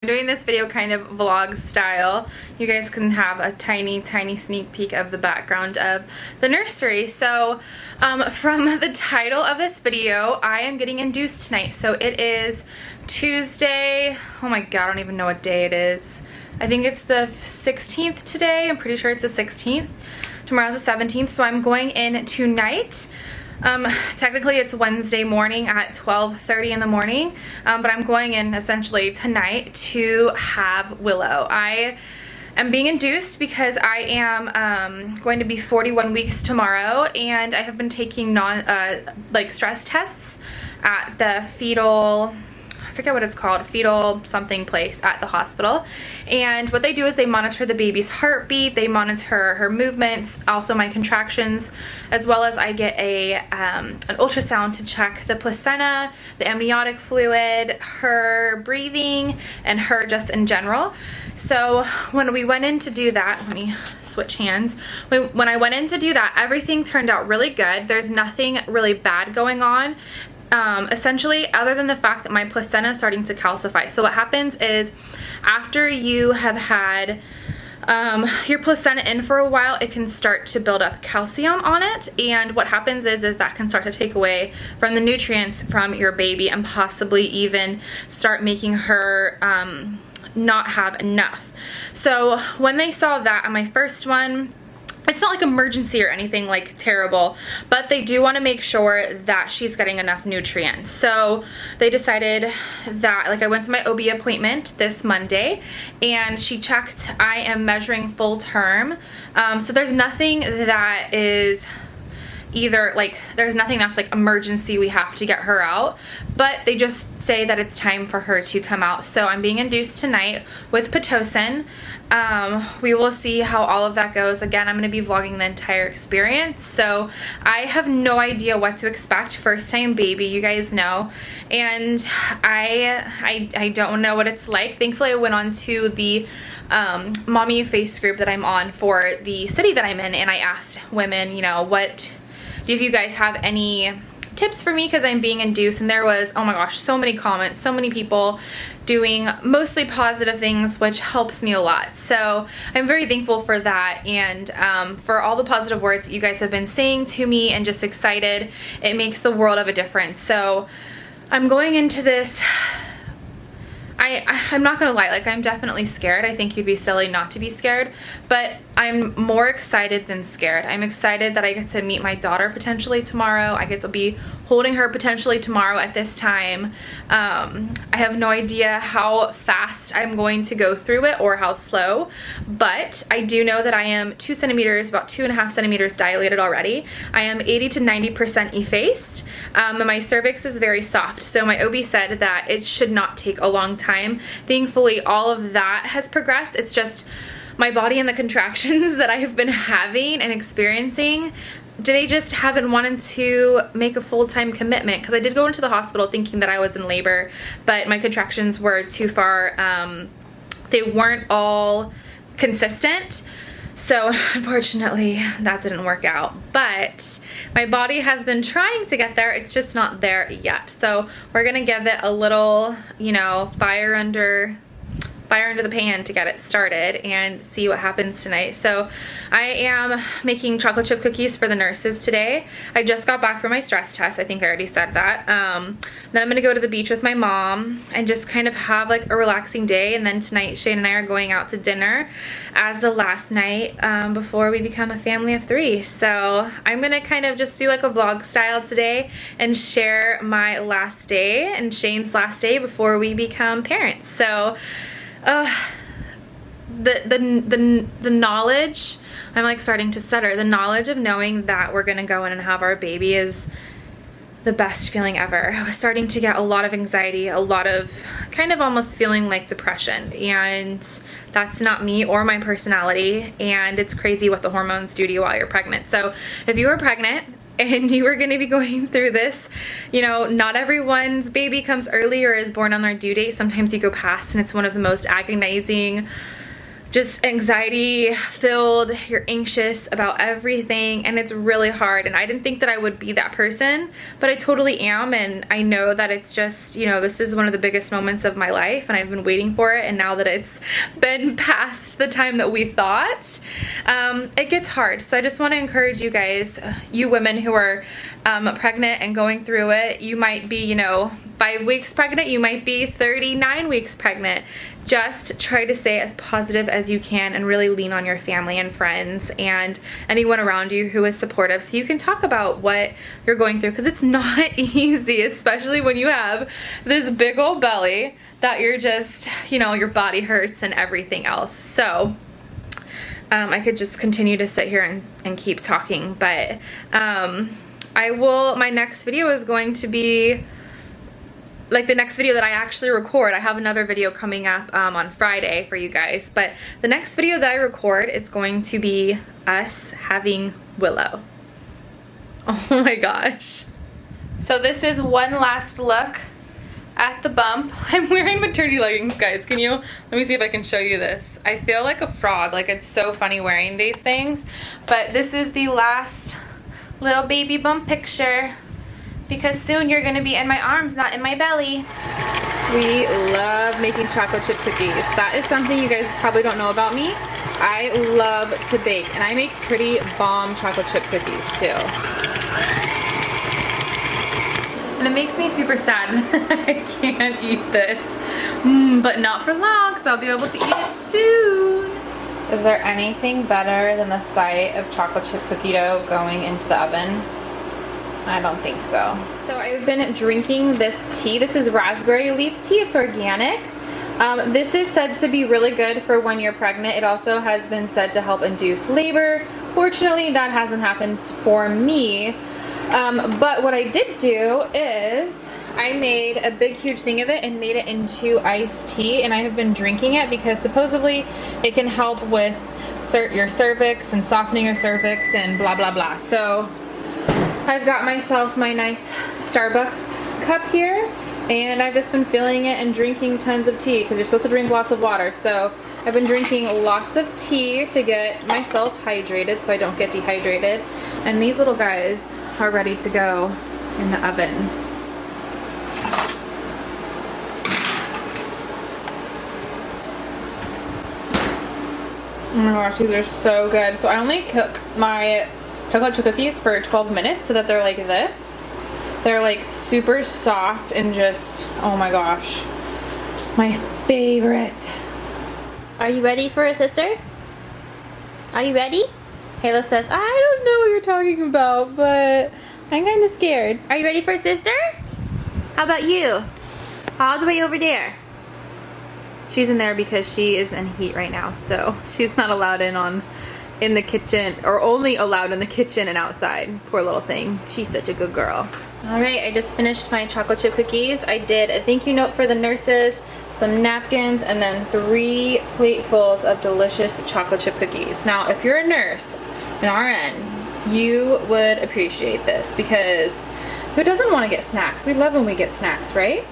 I'm doing this video kind of vlog style. You guys can have a tiny sneak peek of the background of the nursery. So from the title of this video, I am getting induced tonight. So it is Tuesday. Oh my god, I don't even know what day it is. I think it's the 16th today. I'm pretty sure it's the 16th. Tomorrow's the 17th, so I'm going in tonight. Technically it's Wednesday morning at 12:30 in the morning, but I'm going in essentially tonight to have Willow. I am being induced because I am going to be 41 weeks tomorrow, and I have been taking stress tests at the fetal, I forget what it's called, fetal something place at the hospital. And what they do is they monitor the baby's heartbeat, they monitor her movements, also my contractions, as well as I get an ultrasound to check the placenta, the amniotic fluid, her breathing, and her just in general. So when we went in to do that, let me switch hands. When I went in to do that, everything turned out really good. There's nothing really bad going on. Essentially, other than the fact that my placenta is starting to calcify. So what happens is after you have had your placenta in for a while, it can start to build up calcium on it, and what happens is that can start to take away from the nutrients from your baby and possibly even start making her not have enough. So when they saw that on my first one, it's not like emergency or anything like terrible, but they do want to make sure that she's getting enough nutrients. So they decided that, like, I went to my OB appointment this Monday and she checked. I am measuring full term. So there's nothing that is either there's nothing that's like emergency, we have to get her out, but they just say that it's time for her to come out. So I'm being induced tonight with Pitocin. We will see how all of that goes. Again, I'm going to be vlogging the entire experience, so I have no idea what to expect. First time baby, you guys know, and I don't know what it's like. Thankfully I went on to the mommy face group that I'm on for the city that I'm in, and I asked women, you know, if you guys have any tips for me because I'm being induced, and there was, oh my gosh, so many comments, so many people doing mostly positive things, which helps me a lot. So I'm very thankful for that, and for all the positive words that you guys have been saying to me, and just excited. It makes the world of a difference. So I'm going into this, I'm not gonna lie, like, I'm definitely scared. I think you'd be silly not to be scared, but I'm more excited than scared. I'm excited that I get to meet my daughter potentially tomorrow. I get to be holding her potentially tomorrow at this time. I have no idea how fast I'm going to go through it or how slow, but I do know that I am 2 centimeters, about 2.5 centimeters dilated already. I am 80 to 90% effaced. My cervix is very soft, so my OB said that it should not take a long time. Thankfully, all of that has progressed. It's just my body and the contractions that I have been having and experiencing, they just haven't wanted to make a full-time commitment, because I did go into the hospital thinking that I was in labor, but my contractions were too far, they weren't all consistent. So unfortunately that didn't work out, but my body has been trying to get there. It's just not there yet. So we're gonna give it a little, you know, fire under the pan to get it started and see what happens tonight. So I am making chocolate chip cookies for the nurses today. I just got back from my stress test. I think I already said that. Then I'm gonna go to the beach with my mom and just kind of have like a relaxing day. And then tonight Shane and I are going out to dinner as the last night before we become a family of 3. So I'm gonna kind of just do like a vlog style today and share my last day and Shane's last day before we become parents. So the knowledge, I'm like starting to stutter, the knowledge of knowing that we're gonna go in and have our baby is the best feeling ever. I was starting to get a lot of anxiety, a lot of kind of almost feeling like depression, and that's not me or my personality, and it's crazy what the hormones do to you while you're pregnant. So if you are pregnant and you are going to be going through this, you know, not everyone's baby comes early or is born on their due date. Sometimes you go past and it's one of the most agonizing just anxiety filled, you're anxious about everything, and it's really hard. And I didn't think that I would be that person, but I totally am. And I know that it's just, you know, this is one of the biggest moments of my life, and I've been waiting for it. And now that it's been past the time that we thought, it gets hard. So I just want to encourage you guys, you women who are pregnant and going through it. You might be, you know, 5 weeks pregnant, you might be 39 weeks pregnant. Just try to stay as positive as you can and really lean on your family and friends and anyone around you who is supportive, so you can talk about what you're going through, because it's not easy, especially when you have this big old belly that you're just, you know, your body hurts and everything else. So I could just continue to sit here and keep talking, but my next video is going to be like the next video that I actually record. I have another video coming up on Friday for you guys, but the next video that I record is going to be us having Willow. Oh my gosh. So this is one last look at the bump. I'm wearing maternity leggings, guys. Let me see if I can show you this. I feel like a frog. Like, it's so funny wearing these things, but this is the last little baby bump picture, because soon you're gonna be in my arms, not in my belly. We love making chocolate chip cookies. That is something you guys probably don't know about me. I love to bake, and I make pretty bomb chocolate chip cookies too. And it makes me super sad that I can't eat this. But not for long, because I'll be able to eat it soon. Is there anything better than the sight of chocolate chip cookie dough going into the oven? I don't think so. So I've been drinking this tea. This is raspberry leaf tea. It's organic. This is said to be really good for when you're pregnant. It also has been said to help induce labor. Fortunately, that hasn't happened for me. But what I did do is I made a big huge thing of it and made it into iced tea, and I have been drinking it because supposedly it can help with your cervix and softening your cervix and blah blah blah. So I've got myself my nice Starbucks cup here, and I've just been filling it and drinking tons of tea, because you're supposed to drink lots of water. So I've been drinking lots of tea to get myself hydrated so I don't get dehydrated. And these little guys are ready to go in the oven. Oh my gosh, these are so good. So I only cook my chocolate chip cookies for 12 minutes so that they're like this. They're like super soft and just, oh my gosh, my favorite. Are you ready for a sister? Are you ready? Halo says, I don't know what you're talking about, but I'm kind of scared. Are you ready for a sister? How about you? All the way over there. She's in there because she is in heat right now, so she's not allowed in the kitchen, or only allowed in the kitchen and outside. Poor little thing. She's such a good girl. Alright, I just finished my chocolate chip cookies. I did a thank you note for the nurses, some napkins, and then 3 platefuls of delicious chocolate chip cookies. Now, if you're a nurse, an RN, you would appreciate this, because who doesn't want to get snacks? We love when we get snacks, right?